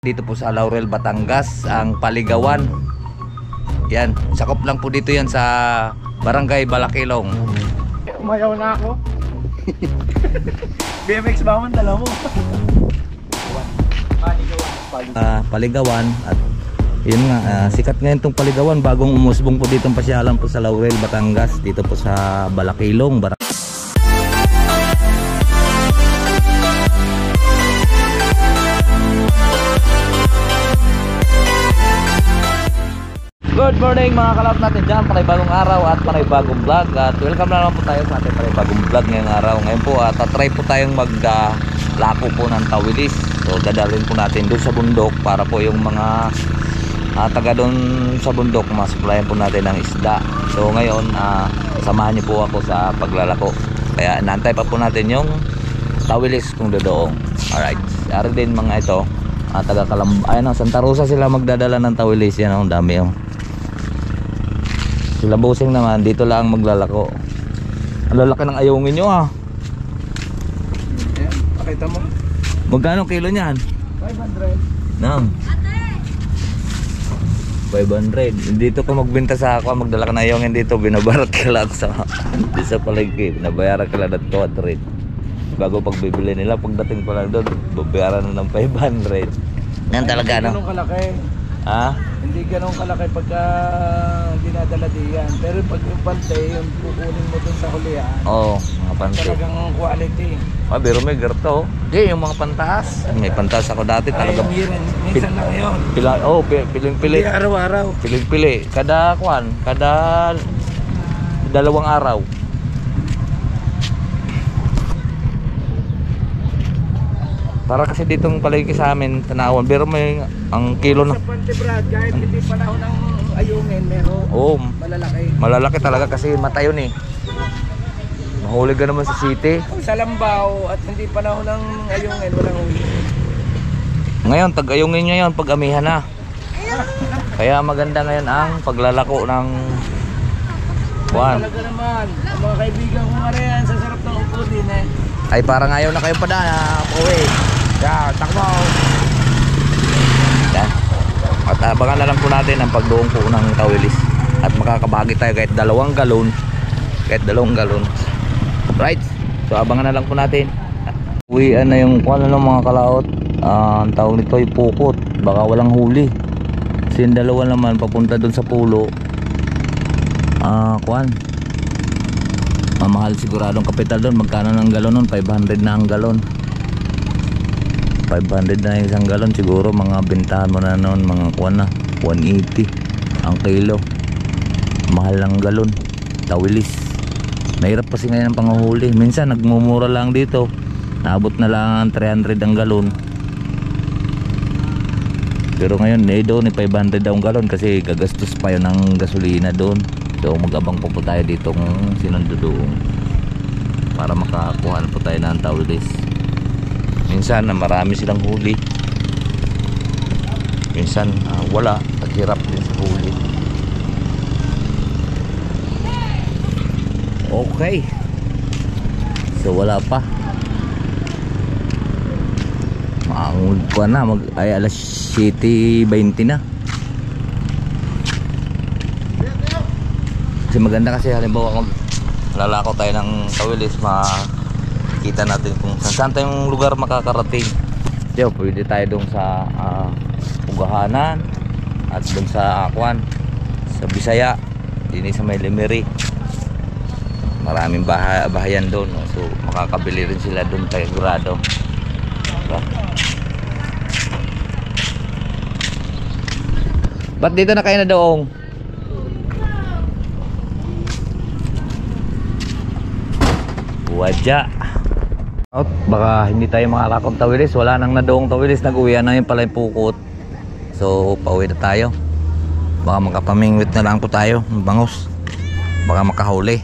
Dito po sa Laurel, Batangas, ang Paligawan. Yan, sakop lang po dito yan sa Barangay Balakilong. Umayaw na ako. BMX ba man dala mo? Paligawan at yun nga, sikat ngayon itong Paligawan. Bagong umusbong po dito ang pasyalan po sa Laurel, Batangas. Dito po sa Balakilong. Good morning mga kalap natin dyan, panibagong araw at panibagong vlog. At welcome na naman po tayo sa ating panibagong vlog ngayong araw. Ngayon po tatry po tayong maglako po ng tawilis. So dadalhin po natin doon sa bundok para po yung mga taga doon sa bundok masupplyan po natin ng isda. So ngayon samahan niyo po ako sa paglalako. Kaya inaantay pa po natin yung tawilis kung dodoong. Alright, ari din mga ito taga ayun, Santa Rosa sila magdadala ng tawilis. Yan ang dami yung sila busing naman dito lang maglalako. Ang lalaki ng ayungin nyo Ayan, pakita mo. Magkano kilo niyan? 500. Nang 500. Dito ko magbenta sa ako, magdala ka ng ayungin dito, binabarat ka lang sa dito sa palengke, binabayaran ka lang ng 200. Bago pagbibili nila, pagdating pa lang doon, babayaran na ng 500. Yan talaga no? Ganun kalaki. Hindi ganun kalaki pagka dinadala diyan. Pero pag yung pantay, yung kukunin mo dun sa hulihan. Oo, mga pantay. Talagang quality. Pero may garto. Hindi, yung mga pantaas. May pantaas ako dati talaga. Minsan lang yun. Piling-pili. Hindi araw-araw. Piling-pili. Kada dalawang araw. Para kasi ditong palengke sa amin, Tanawan, pero may ang kilo na. Sa Pante Brad, kahit hindi panahon ng ayungin, meron malalaki. Malalaki talaga kasi mata yun eh. Mahuli ka naman sa city. Sa Lambao at hindi panahon ng ayungin, walang huli. Ngayon, tag-ayungin ngayon, pag-amihan na. Kaya maganda ngayon ang paglalako ng buwan. Talaga naman, ang mga kaibigan ko nga rin, sa sarap ng upo din eh. Ay parang ayaw na kayo pa na, pauwi. Yan, takbo. Yan. At abangan na lang po natin ang pagdoong po ng tawilis. At makakabagi tayo kahit 2 galon. Right? So abangan na lang po natin. Uwian na yung mga kalaot. Ang tawag nito ay pukot. Baka walang huli. Kasi yung dalawa naman papunta doon sa pulo. Mahal siguradong kapital doon. Magkano ng galon nun? 500 na ang galon. 500 na isang galon. Siguro mga bentahan mo na noon mga 180 ang kilo. Mahal ng galon tawilis. Mahirap kasi ngayon ang panguhuli. Minsan nagmumura lang dito, naabot na lang 300 ang galon. Pero ngayon doon 500 daw ang galon kasi gagastos pa yun ng gasolina doon. So mag-abang po tayo dito kung sinundo doon para makakuha po tayo ng tawilis. Minsan marami silang huli, minsan wala, naghirap din sa huli. Okay, so wala pa, maangod na ay alas 7:20 na. Kasi maganda kasi halimbawa lalakaw tayo ng tawilis, makikita natin kung saan tayong lugar makakarating. Diyo, pwede tayo doon sa Ugahanan at doon sa sa Bisaya, dini sa may Limeri. Maraming bahayan doon, so makakabili rin sila doon tayo sigurado. Diba? Ba't dito na kayo na doong? Wadya. Baka hindi tayo makalakot tawilis. Wala nang nadoong tawilis. Nag-uwian na yung pala yung pukot. So pauwi na tayo. Baka makapamingwit na lang po tayo ng bangus. Baka makahuli.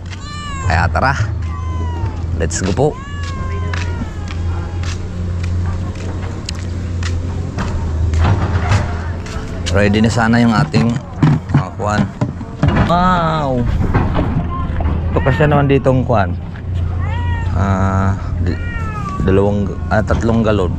Kaya tara, let's go po. Ready na sana yung ating kuwan. Wow, ito kasi naman ditong kuwan, 3 galon.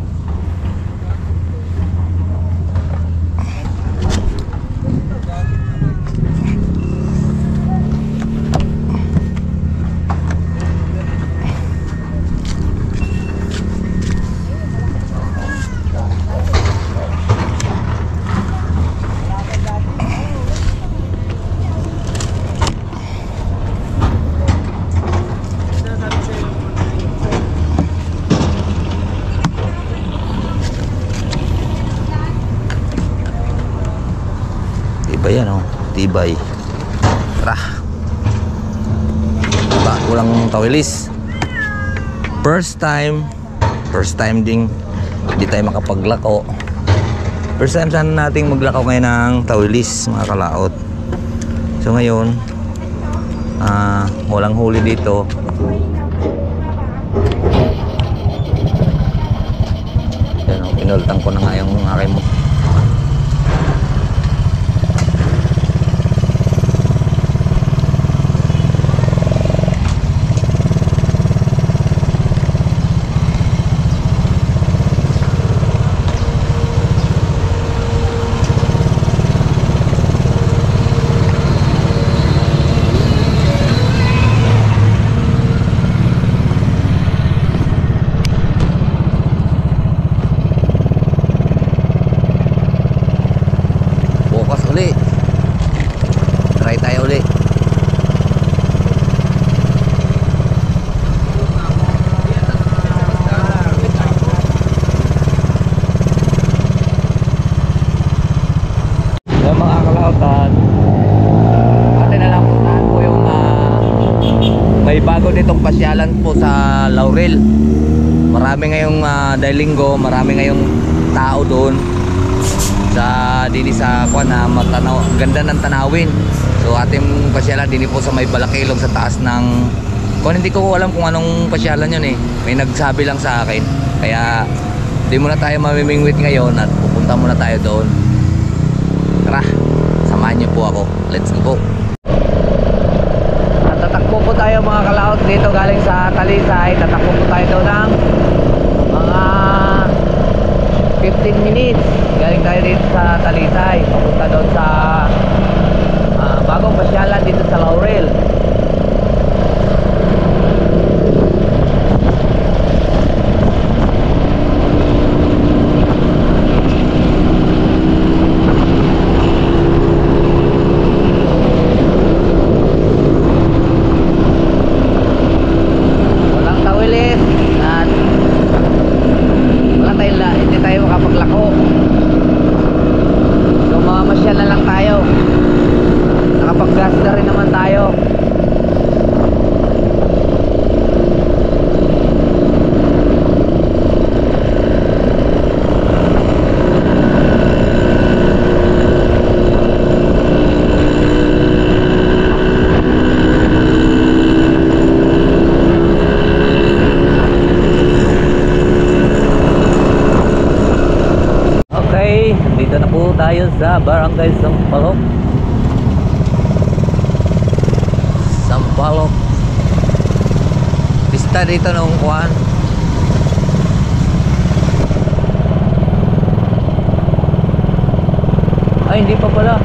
Tibay yan, oh. Tibay. Tara. Diba, walang tawilis. First time ding hindi tayo makapaglako. First time sana nating maglakaw ngayon ng tawilis, mga kalaot. So ngayon, walang huli dito. Yan, oh, pinultang ko na nga yung aking mo. Try tayo ulit. Yung mga kalautan, atin na lang puntahan po yung may bago ditong pasyalan po sa Laurel. Marami ngayong dahil linggo, marami ngayong tao doon sa dini sa kuan na matanaw, ganda ng tanawin. So ating pasyalan dini po sa may Balakilog sa taas ng kuan, hindi ko alam kung anong pasyalan yun eh. May nagsabi lang sa akin. Kaya di muna tayo mamimingwit ngayon at pupunta muna tayo doon. Tara, samahan niyo po ako. Let's go. Tatakbo po tayo mga kalaot dito galing sa Talisay. Tatakbo po tayo doon ng mga 15 minutes. Galing tayo dito sa Talisay, papunta doon sa bagong pasyalan dito sa Laurel. Walang tawilis at hindi tayo makapaglako. So mamamasyal na lang tayo. Nakapag-gas na rin naman tayo. Okay, dito na po tayo sa Barangay Sampaloc. Sampaloc. Pista dito nung kuan. Ay, hindi pa pala.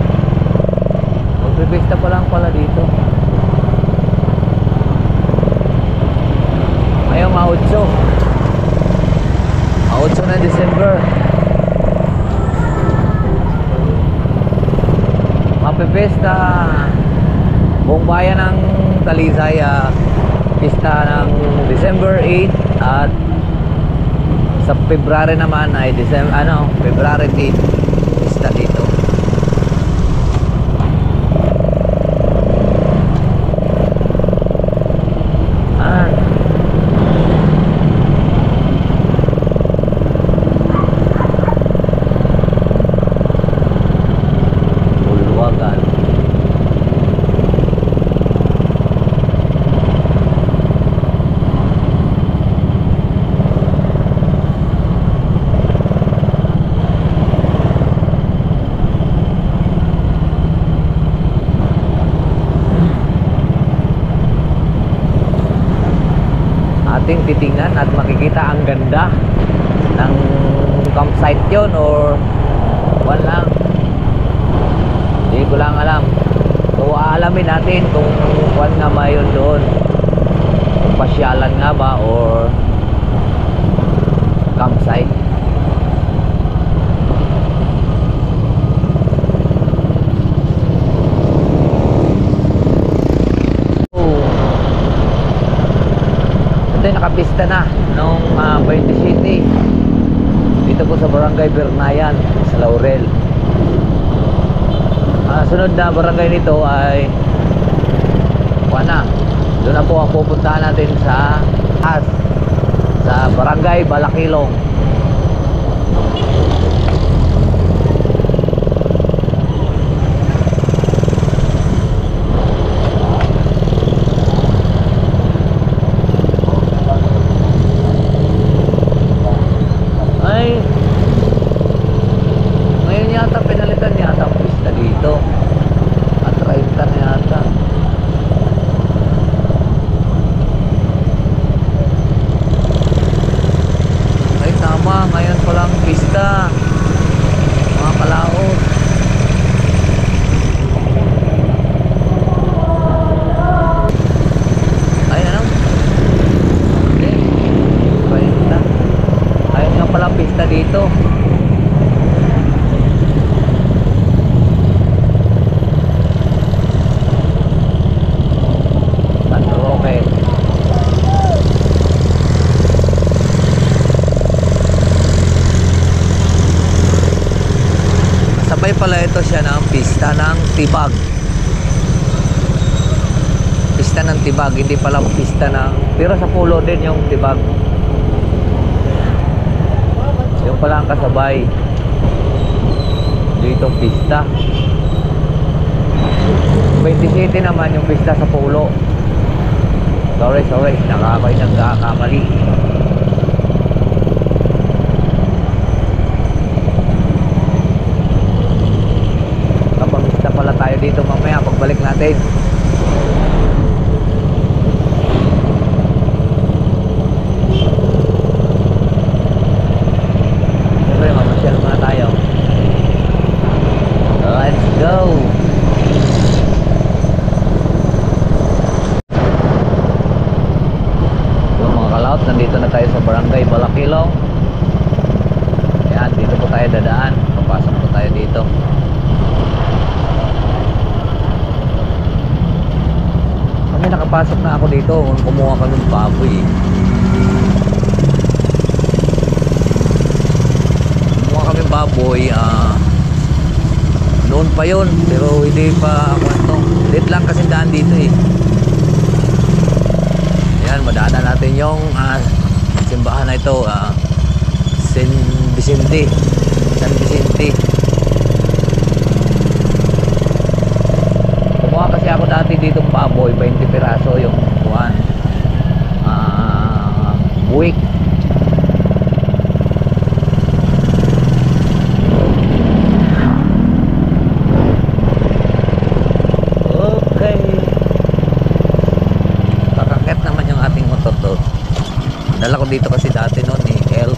Magpipista pa lang pala dito. Ngayong 8 na December. Mapipista buong bayan ng Talisay, pista ng December 8 at sa February naman ay February 8 pista dito. Ating titingnan at makikita ang ganda ng campsite yun or wala, hindi ko lang alam. So aalamin natin kung kuwan nga ba yun doon, kung pasyalan nga ba or campsite. Nakapista na nung 27 dito po sa Barangay Bernayan sa Laurel. Sunod na barangay nito ay Kuana. Doon na po ang pupuntahan natin sa barangay Balakilong. Ay, ngayon yata pinalitan yata ang pista dito. At right na yata. Ay tama, ngayon palang pista. Mga kalaot. Ay ano? Okay. Right na. Ayun nga palang pista dito. Okay. Sabay pala ito siya ng pista ng tibag. Pista ng tibag, hindi pala pista ng... Pero sa pulo din yung tibag. Yung pala ang kasabay. Dito pista. 27 naman yung pista sa pulo. Sorry, ako'y nagkakamali. Kapag-ista pala tayo dito mamaya pagbalik natin. Siyempre, mamasyal muna tayo. Let's go! Nandito na tayo sa barangay Balakilong. Ayan, dito po tayo dadaan. Papasok po tayo dito. Kami nakapasok na ako dito. Kumuha ka ng baboy. Kumuha kami baboy. Noon pa yun. Pero hindi pa kwento. Late lang kasi daan dito eh. Ayan, madaanan natin yung simbahan na ito, San Vicente. Kumuha kasi ako dati dito baboy, 20 piraso yung buwan. Buwik. Dala ko dito kasi dati noon elk.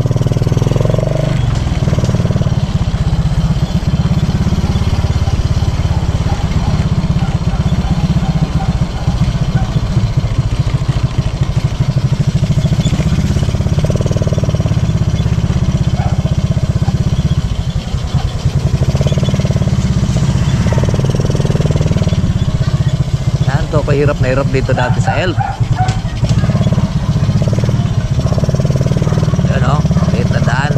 Yan to, kahirap na hirap dito dati sa elk. Daan.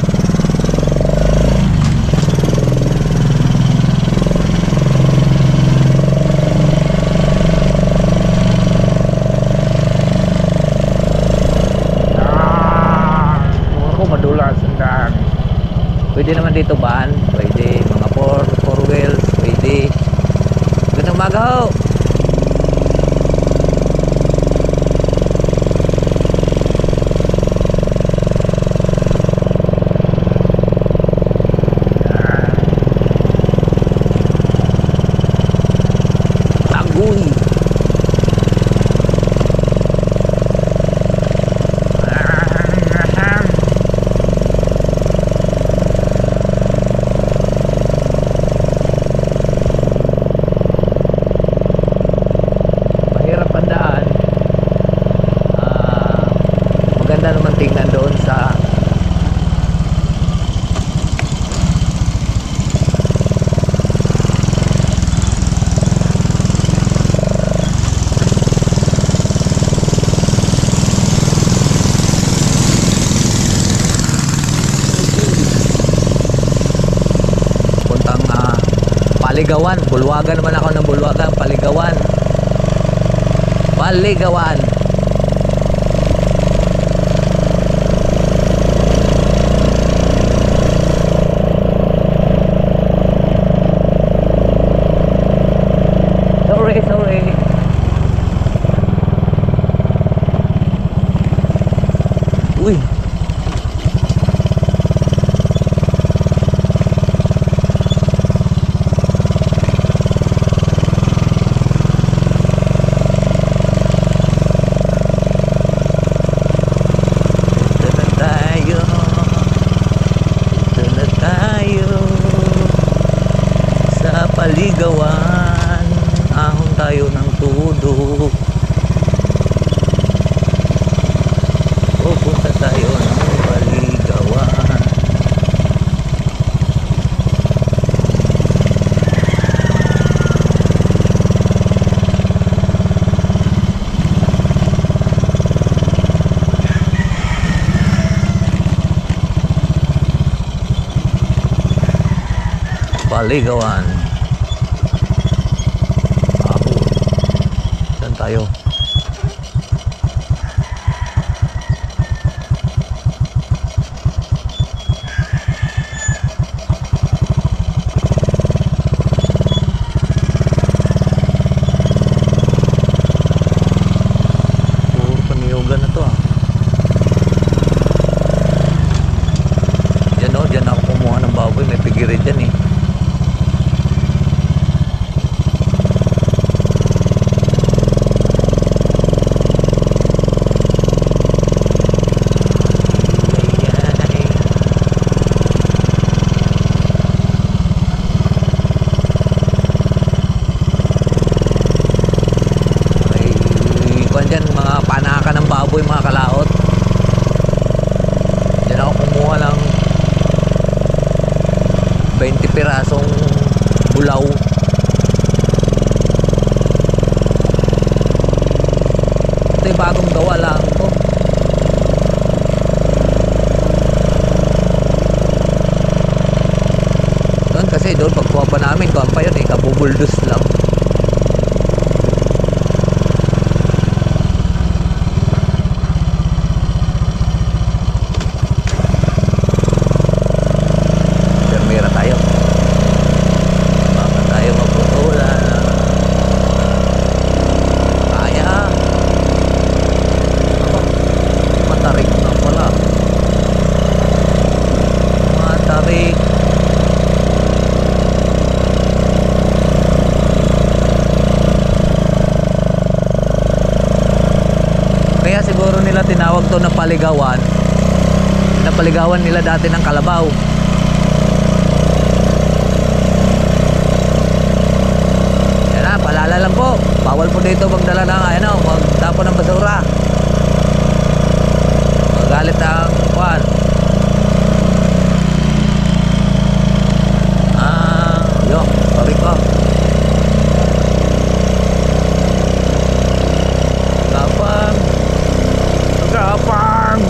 Ako madulas ang daan. Pwede naman dito baan? Pwede mga four wheels, pwede. Gandang umaga ho. Paligawan. Bulwagan naman ako ng Bulwagan. Paligawan. Paligawan. Sorry. Uy. Paligawan, ahon tayo ng tudo. Pupunta tayo ng Paligawan. Paligawan. Tayo. Puro paniyogan na to ah. Diyan o, diyan ako kumuha ng baboy. May pigirin dyan eh. Dyan mga panaka ng baboy, mga kalaot. Dyan ako kumuha ng 20 pirasong bulaw. Ito yung bagong gawa lang ko. Doon kasi doon pagkuha pa namin, kuha pa yun eh, kabubuldos lang. Kaya siguro nila tinawag to na Paligawan. Napaligawan nila dati ng kalabaw. Yan na, paalala lang po. Bawal po dito magdala ng magtapon ng basura. Magalit ang kwan. Sorry ko. Gapang.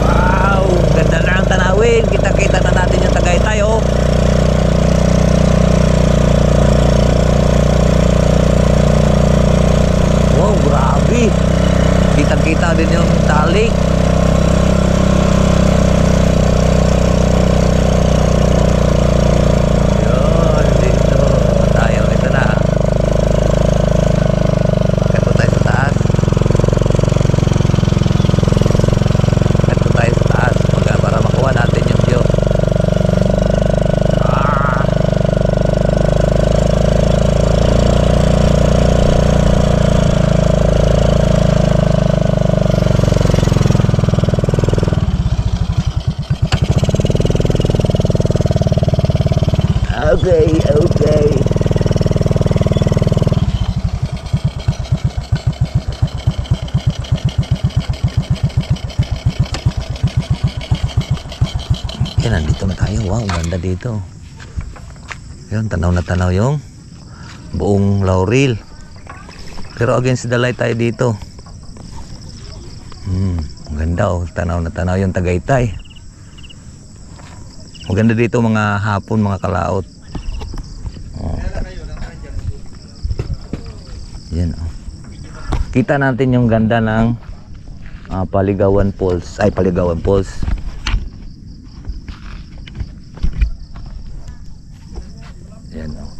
Wow, ganda na ang tanawin. Kita-kita na natin yung Tagaytay oh. Wow, grabe. Kita-kita din yung talik. Okay. Yan, nandito na tayo. Wow, ganda dito. Yun, tanaw na tanaw yung buong Laurel. Pero against the light tayo dito. Ganda oh, tanaw na tanaw yung Tagaytay. Maganda dito mga hapon, mga kalaot. Oh. Yan, oh. Kita natin yung ganda ng Paligawan Falls. Ay, Paligawan Falls. Yan, oh.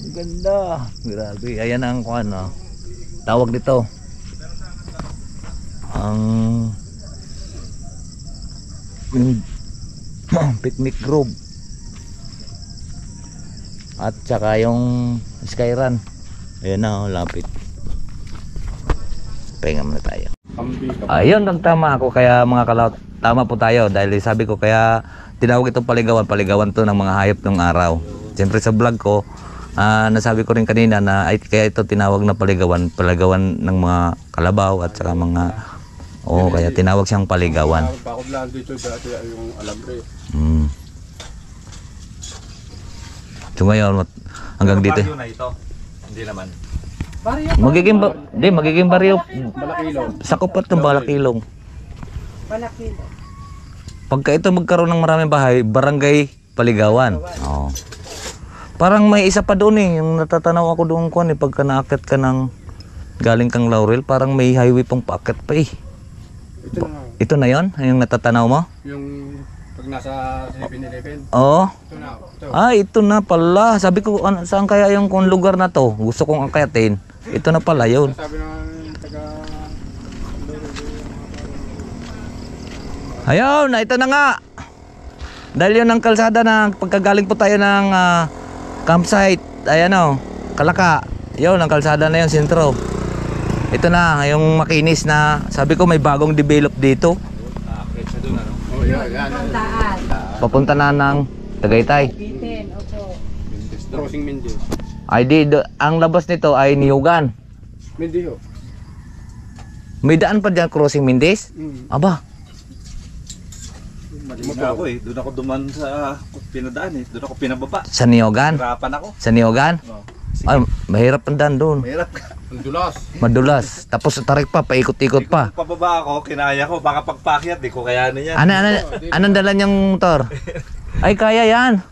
Ang ganda. Grabe. Ayan ang ano, tawag dito. Ang picnic grove. At saka yung Skyran. Ayan na, oh, lapit. Pahinga muna tayo. Ayun, nagtama ako. Kaya mga kalaot, tama po tayo. Dahil sabi ko, kaya tinawag itong Paligawan. Paligawan to ng mga hayop ng araw. Siyempre sa vlog ko, nasabi ko rin kanina na ay, kaya ito tinawag na Paligawan. Paligawan ng mga kalabaw at saka mga... kaya tinawag siyang Paligawan. Bakod lang dito dati yung alambre. So ngayon, hanggang dito. Baryo na ito. Hindi naman. Magiging baryo. Balakilong. Sakop at ng Balakilong. Balakilong. Pagka ito magkaroon ng maraming bahay, barangay Paligawan. Oo. Parang may isa pa doon yung natatanaw ako doon ko pagka naakit ka ng galing kang Laurel, parang may highway pang paakit pa eh. Ito na. Ito na yon, yung natatanaw mo? Yung pag nasa 7-Eleven. Oo. Ito na. Ito. Ito na pala. Sabi ko, saan kaya yung kung lugar na to? Gusto kong akayatin. Ito na pala yun. Sabi ng taga... Ayun, ito na nga. Dahil yun ang kalsada na pagkagaling po tayo ng campsite. Ayan o, Kalaka. Yun, ang kalsada na yun, sentro. Ito na, yung makinis na, sabi ko may bagong develop dito. Oh, yan. Ang daan. Papunta na ng Tagaytay. Bitin, opo. Crossing Mendes. Ay ang labas nito ay Niyugan. Mendiho. May daan pa dyan, crossing Mindes? Aba, Malina ako eh. Doon ako duman sa pinadaan eh. Doon ako pinababa. sa Niyugan? Hirapan ako. Sa Niyugan? Oh. Ay, mahirap ang daan doon. Mahirap ka. Ang dulas. Madulas. Tapos tarik pa, paikot-ikot pa. Kung pababa ako, kinaya ko. Baka pagpakyat, di ko kayanin yan. Anong dala niyang motor? Ay, kaya yan.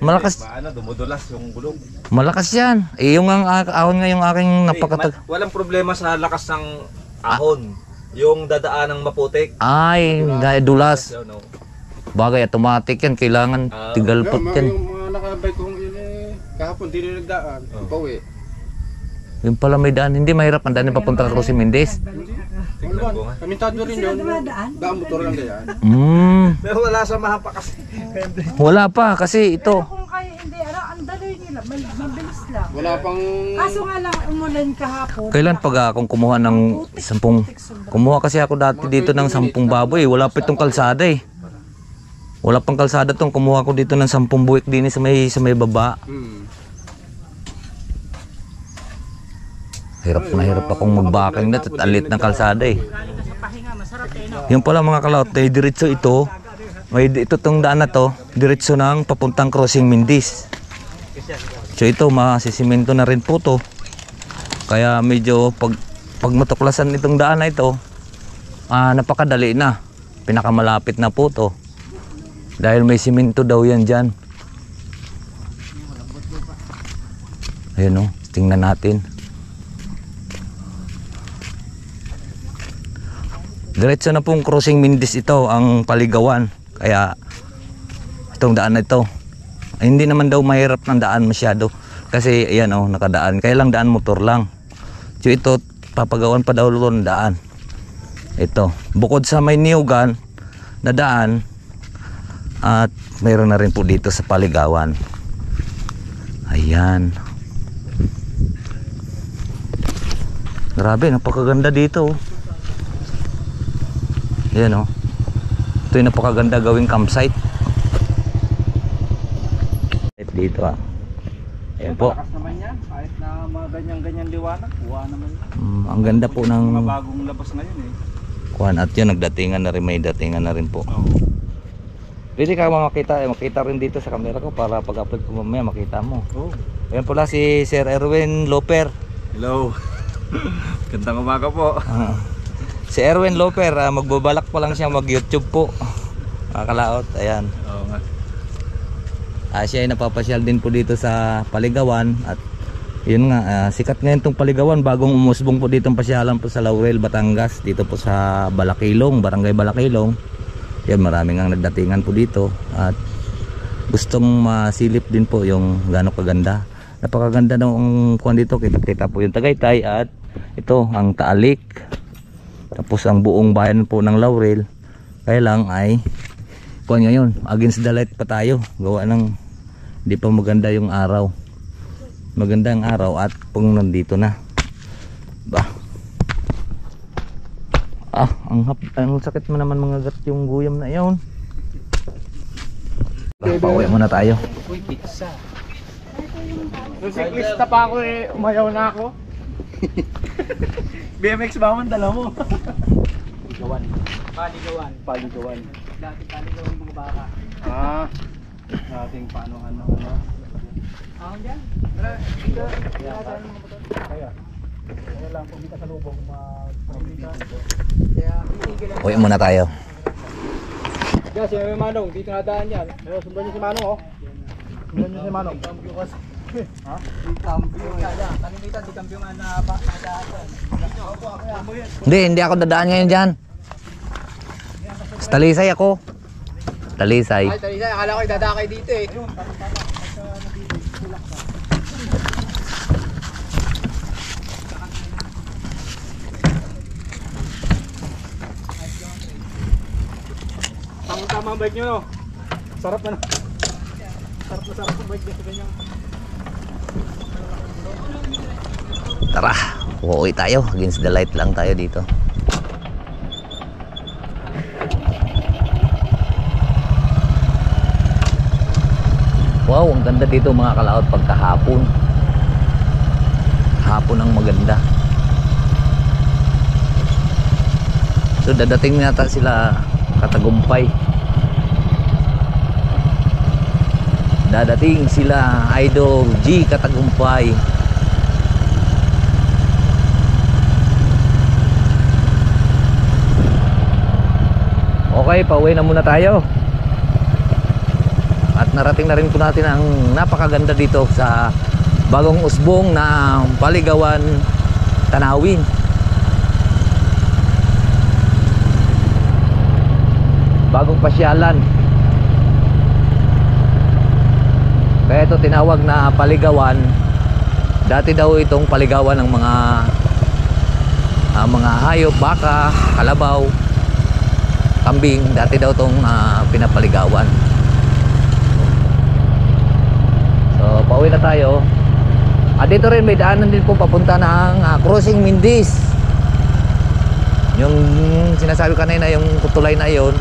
Malakas. Ano, dumudulas yung gulong. Malakas yan. Yung ahon nga yung aking napakatag. Walang problema sa lakas ng ahon. Yung dadaan ng maputik. Ay, dahil dulas. Yun, no? Bagay, automatic yan. Kailangan tigalpot yan. Yung mga nakabay kong kahapon, di rin nagdaan. Pauwi. Yung pala may daan. Hindi mahirap ang daan yung papunta ka si Mendes. Tingnan ko nga. Kamintado rin yun. Daan motor lang kaya. Pero wala sa pa kasi. Wala pa kasi ito. Kung kaya hindi, ang daloy nila, mabilis lang. Wala pang... Kaso nga lang umulan kahapon. Kailan pag akong kumuha ng 10... Kumuha kasi ako dati dito ng 10 baboy. Wala pa itong kalsada eh. Wala pang kalsada tong. Kumuha ko dito ng 10 buwik din sa may baba. Hirap na hirap akong magbaking na at alit ng kalsada eh. Yung pala mga kalaot, diretso ito. Ito tong daan na to, diretso ng papuntang crossing Mindes. So ito, masisimento na rin po to. Kaya medyo pag matuklasan itong daan na ito, napakadali na. Pinakamalapit na po to. Dahil may simento daw yan dyan. Ayun o, tingnan natin. Diretso na pong crossing Mindes ito, ang Paligawan. Kaya itong daan na ito, ay, hindi naman daw mahirap ng daan masyado. Kasi ayan o, nakadaan. Kaya lang daan motor lang. So ito, papagawan pa daw ng daan. Ito, bukod sa may Niyugan na daan, at mayroon na rin po dito sa Paligawan. Ayan. Grabe, napakaganda dito. Ayan o. Ito yung napakaganda gawing campsite. Dito ayan po. Malakas naman yan. Kahit na mga ganyan-ganyan liwanag, kuha naman yan. Ang ganda po ng Mga bagong labas ngayon eh. kuhan. At yun, nagdatingan na rin. May datingan na rin po. Pwede ka makita rin dito sa camera ko para pag-upload ko mamaya makita mo. Ayan pala si Sir Erwin Loper. Hello. Gandang umaga po. Si Erwin Loper, magbabalak pa lang siya mag-YouTube po. Kalaot, ayan. Oo nga Siya ay napapasyal din po dito sa Paligawan. At yun nga, sikat ngayon tong Paligawan. Bagong umusbong po dito ang pasyalan po sa Laurel, Batangas. Dito po sa Balakilong, Barangay Balakilong. Yan, maraming ang nagdatingan po dito. At gustong masilip din po yung gaano kaganda. Napakaganda ng kuwan dito. Kita po yung Tagaytay at ito ang Taalik. Tapos ang buong bayan po ng Laurel. Kaya lang ay kuwan ngayon, against the light pa tayo. Gawa ng hindi pa maganda yung araw. Maganda ang araw at pong nandito na. Bah. Ang sakit mo naman mga gat yung guyam na yun. Pauwi muna tayo. Uy, pizza. Nung siklista pa ako umayaw na ako. BMX ba man dala mo? Paligawan. Dati paligawan mga baka. Dating paano ano. Ako dyan? Kaya lang pag kita sa lubong Uwi muna tayo. Kasi may Manong, dito nadaan yan. Pero sundan niyo si Manong oh. Sundan niyo si Manong. Ha? Di cambio. Kanina di cambio nga na nadaan. Hindi ako dadaan ngayon dyan. Sa Talisay ako. Talisay. Ay, talisa, akala ko idadakay dito eh. Tama ang bike nyo no? Sarap na no? Sarap ang bike nyo sa ganyan. Tara, uuwi tayo. Against the light lang tayo dito. Wow, ang ganda dito mga kalaot pagkahapon. Hapon ang maganda. So dadating nata sila Katagumpay. Dadating sila Idol G Katagumpay. Okay, pauwi na muna tayo. At narating na rin po natin ang napakaganda dito sa bagong usbong na Paligawan, Tanawin. Bagong pasyalan. Kaya ito tinawag na Paligawan. Dati daw itong paligawan ng mga hayop, baka, kalabaw, kambing. Dati daw itong pinapaligawan. So pauwi na tayo. Dito rin may daanan din po papunta ng Crossing Mindis. Yung sinasabi kanina, yung tulay na yon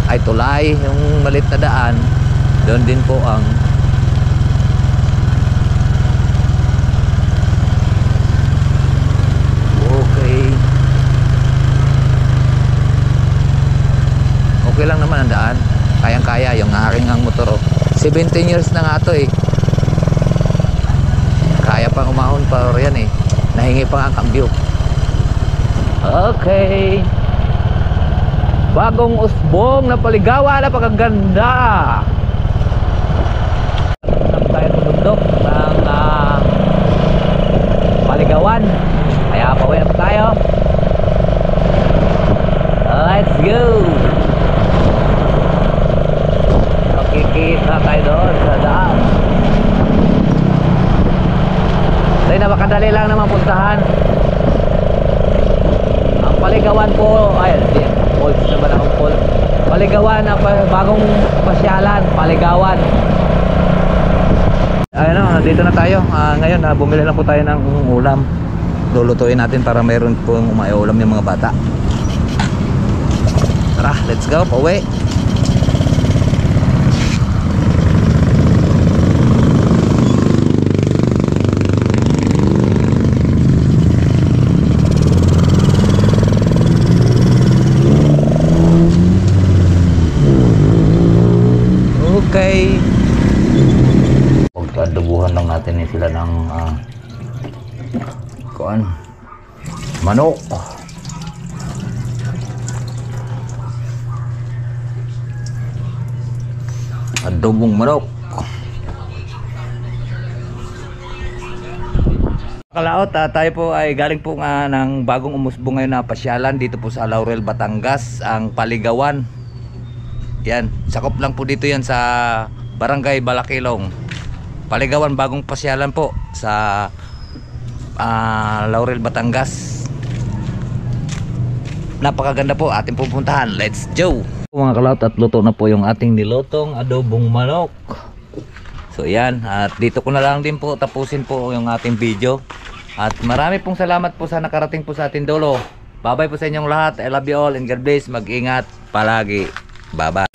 ay tulay, yung malit na daan. Doon din po ang okay lang naman ang daan. Kayang-kaya yung aking ang motor. 17 years na nga to eh. Kaya pang umahon pa yan eh. Nahingi pa ang kambyo. Okay. Bagong usbong na Paligawan, napakaganda. Tayo ng bundok ng Paligawan. Kaya pauwi na tayo. Let's go. Kikita tayo doon sa daan. Tayo napakadali lang naman puntahan. Ang Paligawan po, ay Falls na ba na akong Falls? Paligawan na bagong pasyalan, Paligawan. Ayun na, dito na tayo. Ngayon, bumili na po tayo ng ulam. Lulutuin natin para mayroon po umaiulam yung mga bata. Tara, let's go, pauwi. Okay. Pagkadubuhan lang natin sila ng manok. adobong manok. Kalaot, tayo po ay galing po nga ng bagong umusbong ngayon na pasyalan dito po sa Laurel, Batangas, ang Paligawan. Yan, sakop lang po dito yan sa Barangay Balakilong. Paligawan, bagong pasyalan po sa Laurel, Batangas. Napakaganda po ating pupuntahan. Let's go! Mga kalaot, at luto na po yung ating nilotong adobong manok. So yan, at dito ko na lang din po tapusin po yung ating video. At marami pong salamat po sa nakarating po sa ating dulo. Bye bye po sa inyong lahat. I love you all and God bless. Mag-ingat palagi. Bye bye.